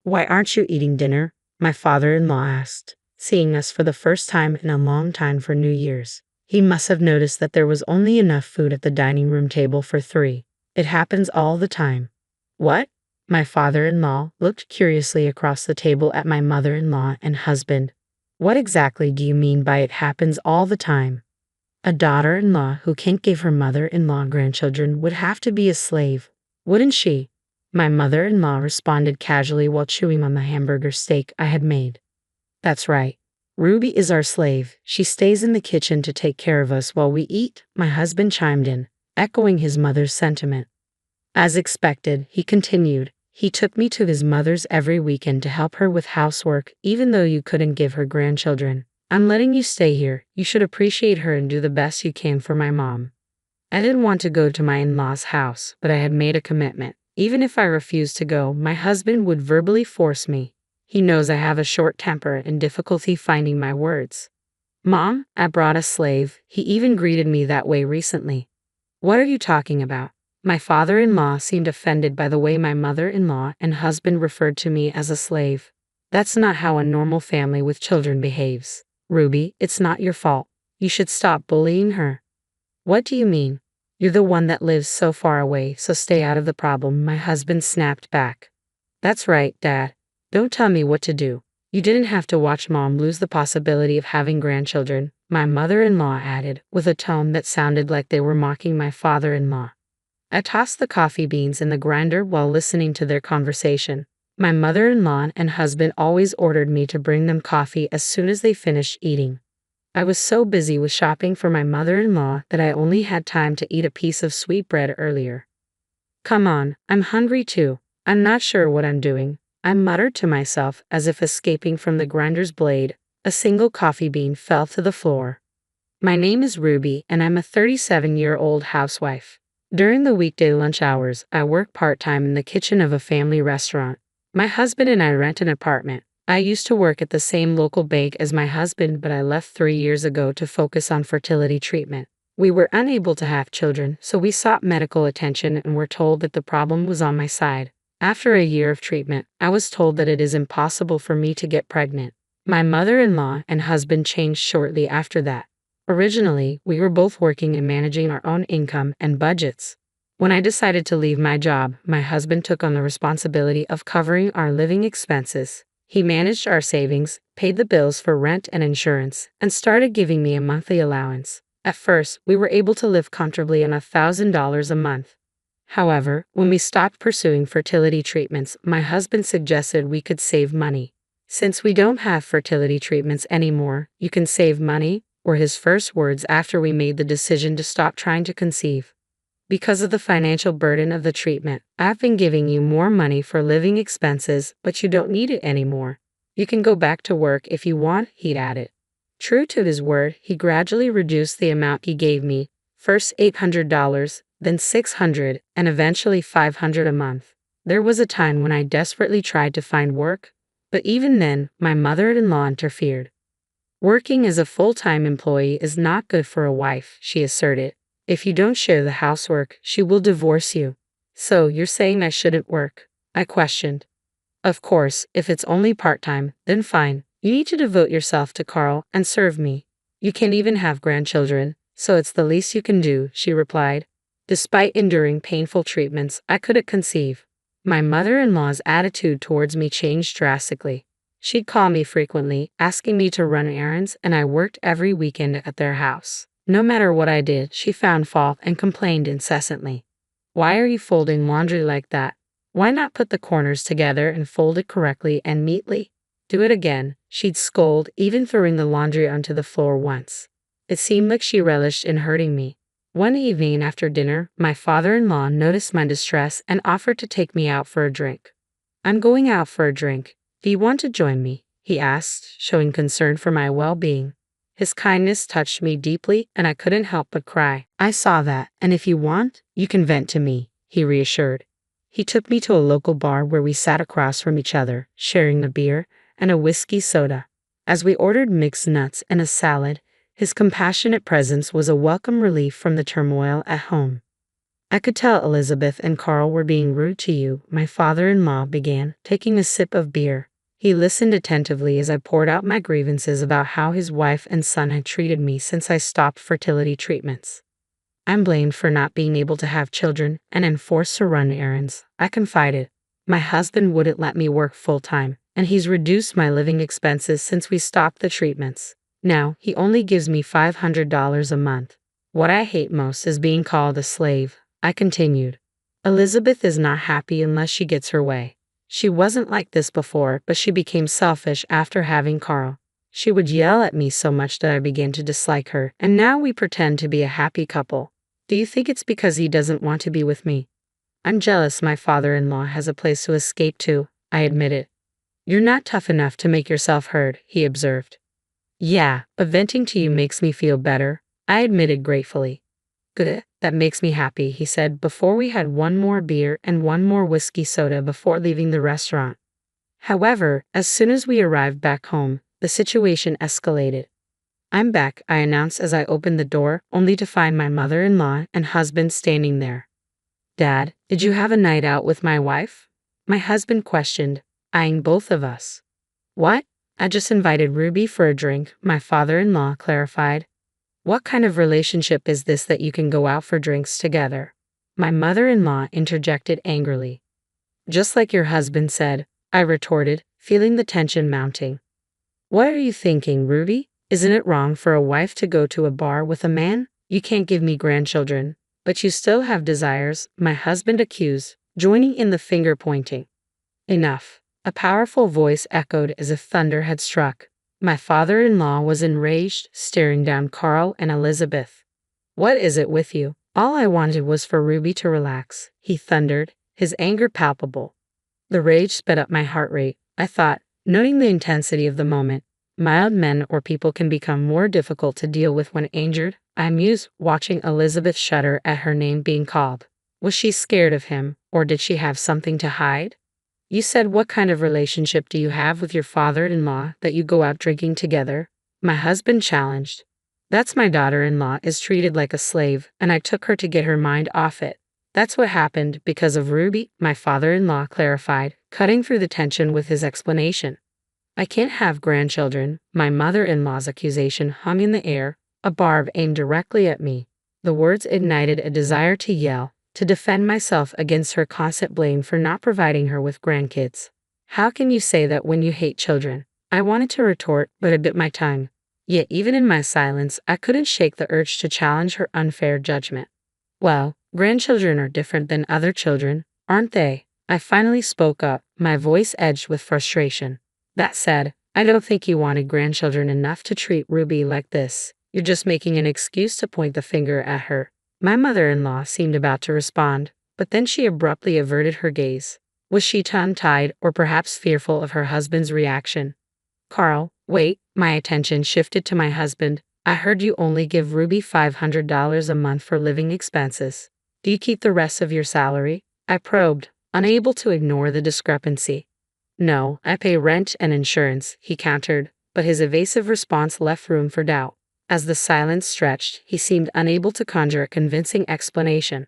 "Why aren't you eating dinner?" my father-in-law asked, seeing us for the first time in a long time for New Year's. He must have noticed that there was only enough food at the dining room table for three. It happens all the time. What? My father-in-law looked curiously across the table at my mother-in-law and husband. What exactly do you mean by it happens all the time? A daughter-in-law who can't give her mother-in-law grandchildren would have to be a slave, wouldn't she? My mother-in-law responded casually while chewing on the hamburger steak I had made. That's right. Ruby is our slave. She stays in the kitchen to take care of us while we eat, my husband chimed in, echoing his mother's sentiment. As expected, he continued, he took me to his mother's every weekend to help her with housework, even though you couldn't give her grandchildren. I'm letting you stay here. You should appreciate her and do the best you can for my mom. I didn't want to go to my in-laws' house, but I had made a commitment. Even if I refused to go, my husband would verbally force me. He knows I have a short temper and difficulty finding my words. Mom, I brought a slave. He even greeted me that way recently. What are you talking about? My father-in-law seemed offended by the way my mother-in-law and husband referred to me as a slave. That's not how a normal family with children behaves. Ruby, it's not your fault. You should stop bullying her. What do you mean? You're the one that lives so far away, so stay out of the problem, my husband snapped back. That's right, Dad. Don't tell me what to do. You didn't have to watch Mom lose the possibility of having grandchildren, my mother-in-law added, with a tone that sounded like they were mocking my father-in-law. I tossed the coffee beans in the grinder while listening to their conversation. My mother-in-law and husband always ordered me to bring them coffee as soon as they finished eating. I was so busy with shopping for my mother-in-law that I only had time to eat a piece of sweetbread earlier. Come on, I'm hungry too. I'm not sure what I'm doing, I muttered to myself as if escaping from the grinder's blade. A single coffee bean fell to the floor. My name is Ruby and I'm a 37-year-old housewife. During the weekday lunch hours, I work part-time in the kitchen of a family restaurant. My husband and I rent an apartment. I used to work at the same local bank as my husband, but I left 3 years ago to focus on fertility treatment. We were unable to have children, so we sought medical attention and were told that the problem was on my side. After a year of treatment, I was told that it is impossible for me to get pregnant. My mother-in-law and husband changed shortly after that. Originally, we were both working and managing our own income and budgets. When I decided to leave my job, my husband took on the responsibility of covering our living expenses. He managed our savings, paid the bills for rent and insurance, and started giving me a monthly allowance. At first, we were able to live comfortably on $1,000 a month. However, when we stopped pursuing fertility treatments, my husband suggested we could save money. Since we don't have fertility treatments anymore, you can save money, were his first words after we made the decision to stop trying to conceive. Because of the financial burden of the treatment, I've been giving you more money for living expenses, but you don't need it anymore. You can go back to work if you want, he'd added. True to his word, he gradually reduced the amount he gave me, first $800, then $600, and eventually $500 a month. There was a time when I desperately tried to find work, but even then, my mother-in-law interfered. Working as a full-time employee is not good for a wife, she asserted. If you don't share the housework, she will divorce you. So you're saying I shouldn't work? I questioned. Of course, if it's only part-time, then fine. You need to devote yourself to Carl and serve me. You can't even have grandchildren, so it's the least you can do, she replied. Despite enduring painful treatments, I couldn't conceive. My mother-in-law's attitude towards me changed drastically. She'd call me frequently, asking me to run errands, and I worked every weekend at their house. No matter what I did, she found fault and complained incessantly. Why are you folding laundry like that? Why not put the corners together and fold it correctly and neatly? Do it again, she'd scold, even throwing the laundry onto the floor once. It seemed like she relished in hurting me. One evening after dinner, my father-in-law noticed my distress and offered to take me out for a drink. I'm going out for a drink. Do you want to join me? He asked, showing concern for my well-being. His kindness touched me deeply, and I couldn't help but cry. I saw that, and if you want, you can vent to me, he reassured. He took me to a local bar where we sat across from each other, sharing a beer and a whiskey soda. As we ordered mixed nuts and a salad, his compassionate presence was a welcome relief from the turmoil at home. I could tell Elizabeth and Carl were being rude to you, my father-in-law began, taking a sip of beer. He listened attentively as I poured out my grievances about how his wife and son had treated me since I stopped fertility treatments. I'm blamed for not being able to have children and am forced to run errands, I confided. My husband wouldn't let me work full-time, and he's reduced my living expenses since we stopped the treatments. Now, he only gives me $500 a month. What I hate most is being called a slave, I continued. Elizabeth is not happy unless she gets her way. She wasn't like this before, but she became selfish after having Carl. She would yell at me so much that I began to dislike her, and now we pretend to be a happy couple. Do you think it's because he doesn't want to be with me? I'm jealous my father-in-law has a place to escape to, I admitted. You're not tough enough to make yourself heard, he observed. Yeah, but venting to you makes me feel better, I admitted gratefully. Good, that makes me happy, he said before we had one more beer and one more whiskey soda before leaving the restaurant. However, as soon as we arrived back home, the situation escalated. I'm back, I announced as I opened the door, only to find my mother-in-law and husband standing there. Dad, did you have a night out with my wife? My husband questioned, eyeing both of us. What? I just invited Ruby for a drink, my father-in-law clarified. What kind of relationship is this that you can go out for drinks together? My mother-in-law interjected angrily. Just like your husband said, I retorted, feeling the tension mounting. What are you thinking, Ruby? Isn't it wrong for a wife to go to a bar with a man? You can't give me grandchildren, but you still have desires, my husband accused, joining in the finger pointing. Enough. A powerful voice echoed as if thunder had struck. My father-in-law was enraged, staring down Carl and Elizabeth. What is it with you? All I wanted was for Ruby to relax, he thundered, his anger palpable. The rage sped up my heart rate, I thought, knowing the intensity of the moment. Mild men or people can become more difficult to deal with when injured, I mused, watching Elizabeth shudder at her name being called. Was she scared of him, or did she have something to hide? You said what kind of relationship do you have with your father-in-law that you go out drinking together? My husband challenged. That's my daughter-in-law is treated like a slave, and I took her to get her mind off it. That's what happened because of Ruby, my father-in-law clarified, cutting through the tension with his explanation. I can't have grandchildren, my mother-in-law's accusation hung in the air, a barb aimed directly at me. The words ignited a desire to yell, to defend myself against her constant blame for not providing her with grandkids. How can you say that when you hate children? I wanted to retort, but I bit my tongue. Yet even in my silence, I couldn't shake the urge to challenge her unfair judgment. Well, grandchildren are different than other children, aren't they? I finally spoke up, my voice edged with frustration. That said, I don't think you wanted grandchildren enough to treat Ruby like this. You're just making an excuse to point the finger at her. My mother-in-law seemed about to respond, but then she abruptly averted her gaze. Was she tongue-tied or perhaps fearful of her husband's reaction? Carl, wait, my attention shifted to my husband. I heard you only give Ruby $500 a month for living expenses. Do you keep the rest of your salary? I probed, unable to ignore the discrepancy. No, I pay rent and insurance, he countered, but his evasive response left room for doubt. As the silence stretched, he seemed unable to conjure a convincing explanation.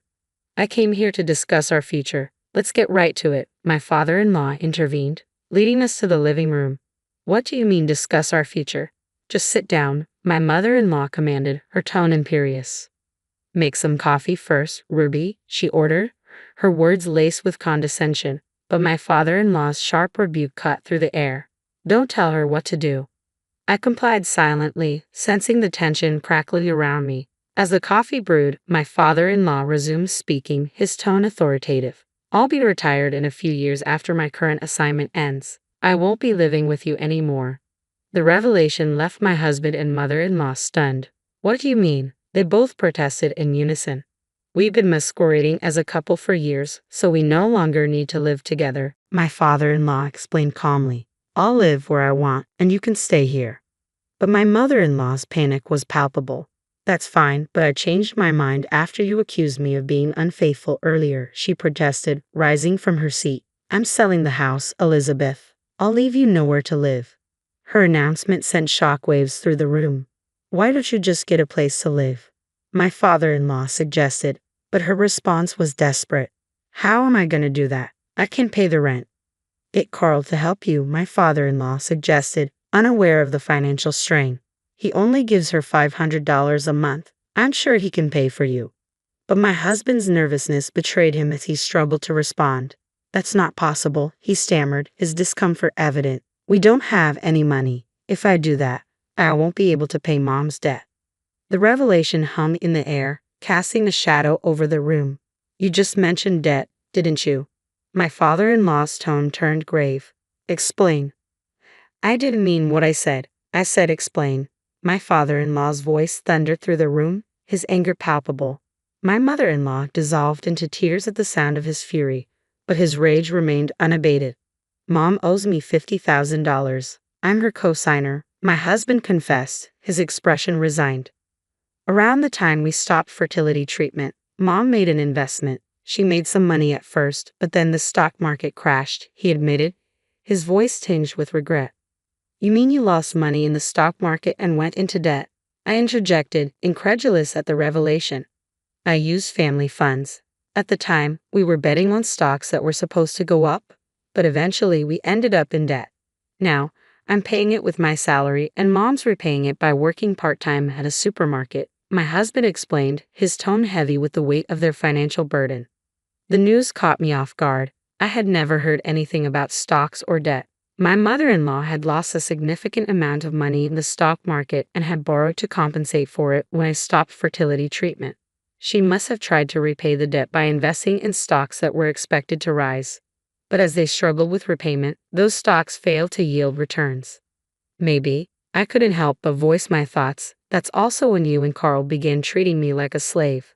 I came here to discuss our future. Let's get right to it, my father-in-law intervened, leading us to the living room. What do you mean discuss our future? Just sit down, my mother-in-law commanded, her tone imperious. Make some coffee first, Ruby, she ordered, her words laced with condescension, but my father-in-law's sharp rebuke cut through the air. Don't tell her what to do. I complied silently, sensing the tension crackling around me. As the coffee brewed, my father-in-law resumed speaking, his tone authoritative. I'll be retired in a few years after my current assignment ends. I won't be living with you anymore. The revelation left my husband and mother-in-law stunned. What do you mean? They both protested in unison. We've been masquerading as a couple for years, so we no longer need to live together, my father-in-law explained calmly. I'll live where I want, and you can stay here. But my mother-in-law's panic was palpable. That's fine, but I changed my mind after you accused me of being unfaithful earlier, she protested, rising from her seat. I'm selling the house, Elizabeth. I'll leave you nowhere to live. Her announcement sent shockwaves through the room. Why don't you just get a place to live? My father-in-law suggested. But her response was desperate. How am I going to do that? I can't pay the rent. Get Carl to help you, my father-in-law suggested, unaware of the financial strain. He only gives her $500 a month. I'm sure he can pay for you. But my husband's nervousness betrayed him as he struggled to respond. That's not possible, he stammered, his discomfort evident. We don't have any money. If I do that, I won't be able to pay Mom's debt. The revelation hung in the air, casting a shadow over the room. You just mentioned debt, didn't you? My father-in-law's tone turned grave. Explain. I didn't mean what I said. I said explain. My father-in-law's voice thundered through the room, his anger palpable. My mother-in-law dissolved into tears at the sound of his fury, but his rage remained unabated. Mom owes me $50,000. I'm her co-signer, my husband confessed, his expression resigned. Around the time we stopped fertility treatment, Mom made an investment. She made some money at first, but then the stock market crashed, he admitted, his voice tinged with regret. You mean you lost money in the stock market and went into debt? I interjected, incredulous at the revelation. I used family funds. At the time, we were betting on stocks that were supposed to go up, but eventually we ended up in debt. Now, I'm paying it with my salary and Mom's repaying it by working part-time at a supermarket, my husband explained, his tone heavy with the weight of their financial burden. The news caught me off guard. I had never heard anything about stocks or debt. My mother-in-law had lost a significant amount of money in the stock market and had borrowed to compensate for it when I stopped fertility treatment. She must have tried to repay the debt by investing in stocks that were expected to rise. But as they struggled with repayment, those stocks failed to yield returns. Maybe. I couldn't help but voice my thoughts. That's also when you and Carl began treating me like a slave.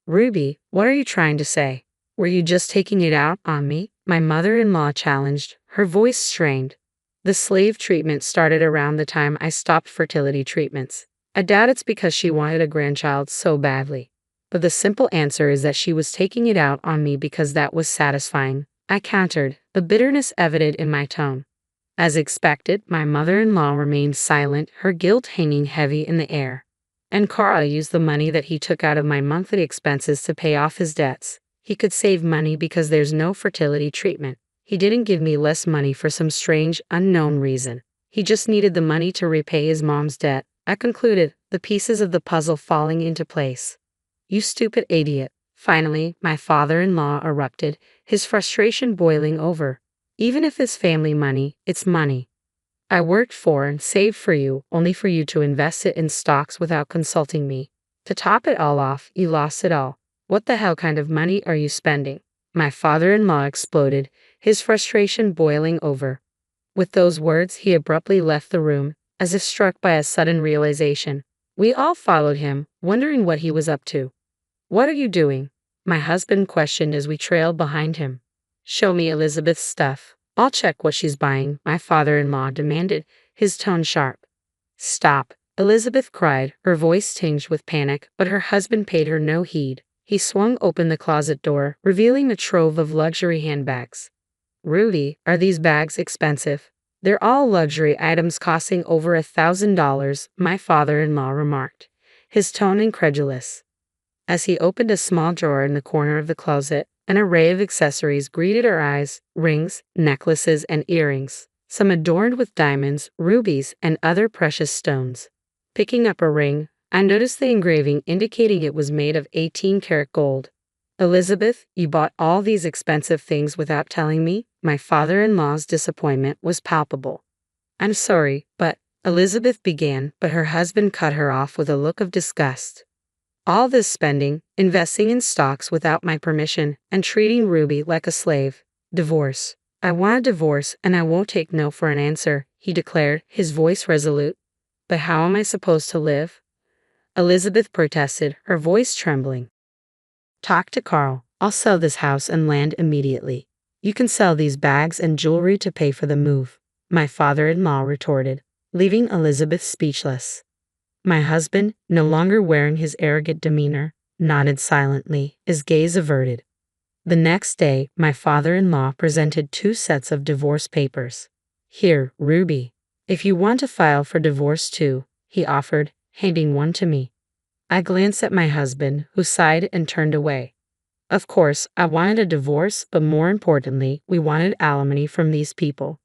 Ruby, what are you trying to say? Were you just taking it out on me? My mother-in-law challenged, her voice strained. The slave treatment started around the time I stopped fertility treatments. I doubt it's because she wanted a grandchild so badly. But the simple answer is that she was taking it out on me because that was satisfying, I countered, the bitterness evident in my tone. As expected, my mother-in-law remained silent, her guilt hanging heavy in the air. And Carl used the money that he took out of my monthly expenses to pay off his debts. He could save money because there's no fertility treatment. He didn't give me less money for some strange, unknown reason. He just needed the money to repay his mom's debt, I concluded, the pieces of the puzzle falling into place. You stupid idiot. Finally, my father-in-law erupted, his frustration boiling over. Even if it's family money, it's money. I worked for and saved for you, only for you to invest it in stocks without consulting me. To top it all off, you lost it all. What the hell kind of money are you spending? My father-in-law exploded, his frustration boiling over. With those words, he abruptly left the room, as if struck by a sudden realization. We all followed him, wondering what he was up to. What are you doing? My husband questioned as we trailed behind him. Show me Elizabeth's stuff. I'll check what she's buying, my father-in-law demanded, his tone sharp. Stop, Elizabeth cried, her voice tinged with panic, but her husband paid her no heed. He swung open the closet door, revealing a trove of luxury handbags. Rudy, are these bags expensive? They're all luxury items costing over $1,000, my father-in-law remarked, his tone incredulous. As he opened a small drawer in the corner of the closet, an array of accessories greeted our eyes, rings, necklaces, and earrings, some adorned with diamonds, rubies, and other precious stones. Picking up a ring, I noticed the engraving indicating it was made of 18-karat gold. Elizabeth, you bought all these expensive things without telling me? My father-in-law's disappointment was palpable. I'm sorry, but, Elizabeth began, but her husband cut her off with a look of disgust. All this spending, investing in stocks without my permission, and treating Ruby like a slave. Divorce. I want a divorce and I won't take no for an answer, he declared, his voice resolute. But how am I supposed to live? Elizabeth protested, her voice trembling. Talk to Carl. I'll sell this house and land immediately. You can sell these bags and jewelry to pay for the move, my father-in-law retorted, leaving Elizabeth speechless. My husband, no longer wearing his arrogant demeanor, nodded silently, his gaze averted. The next day, my father-in-law presented 2 sets of divorce papers. Here, Ruby. If you want to file for divorce too, he offered, handing one to me. I glanced at my husband, who sighed and turned away. Of course, I wanted a divorce, but more importantly, we wanted alimony from these people.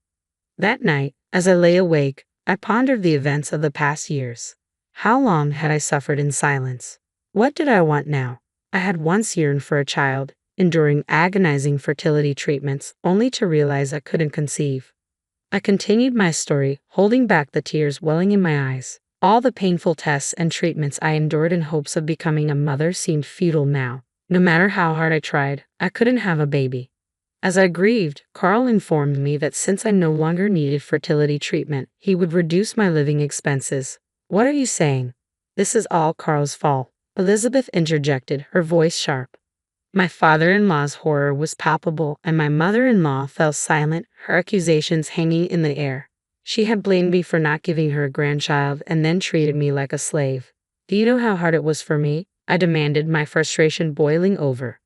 That night, as I lay awake, I pondered the events of the past years. How long had I suffered in silence? What did I want now? I had once yearned for a child, enduring agonizing fertility treatments, only to realize I couldn't conceive. I continued my story, holding back the tears welling in my eyes. All the painful tests and treatments I endured in hopes of becoming a mother seemed futile now. No matter how hard I tried, I couldn't have a baby. As I grieved, Carl informed me that since I no longer needed fertility treatment, he would reduce my living expenses. What are you saying? This is all Carl's fault, Elizabeth interjected, her voice sharp. My father-in-law's horror was palpable, and my mother-in-law fell silent, her accusations hanging in the air. She had blamed me for not giving her a grandchild and then treated me like a slave. Do you know how hard it was for me? I demanded, my frustration boiling over.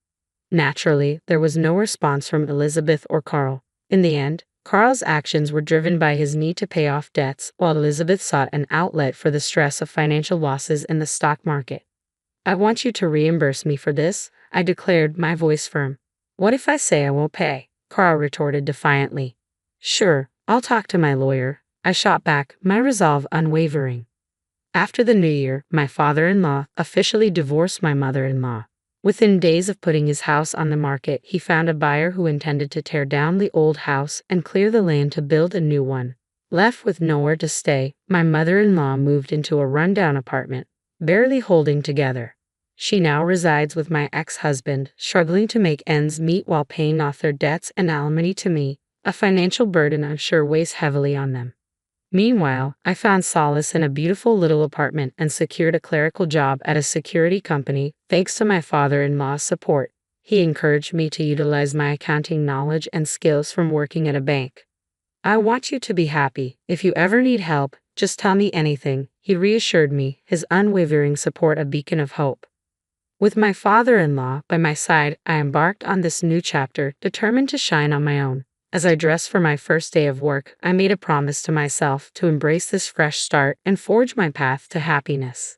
Naturally, there was no response from Elizabeth or Carl. In the end, Carl's actions were driven by his need to pay off debts, while Elizabeth sought an outlet for the stress of financial losses in the stock market. I want you to reimburse me for this, I declared, my voice firm. What if I say I won't pay? Carl retorted defiantly. Sure, I'll talk to my lawyer, I shot back, my resolve unwavering. After the new year, my father-in-law officially divorced my mother-in-law. Within days of putting his house on the market, he found a buyer who intended to tear down the old house and clear the land to build a new one. Left with nowhere to stay, my mother-in-law moved into a rundown apartment, barely holding together. She now resides with my ex-husband, struggling to make ends meet while paying off their debts and alimony to me, a financial burden I'm sure weighs heavily on them. Meanwhile, I found solace in a beautiful little apartment and secured a clerical job at a security company, thanks to my father-in-law's support. He encouraged me to utilize my accounting knowledge and skills from working at a bank. I want you to be happy. If you ever need help, just tell me anything, he reassured me, his unwavering support a beacon of hope. With my father-in-law by my side, I embarked on this new chapter, determined to shine on my own. As I dressed for my first day of work, I made a promise to myself to embrace this fresh start and forge my path to happiness.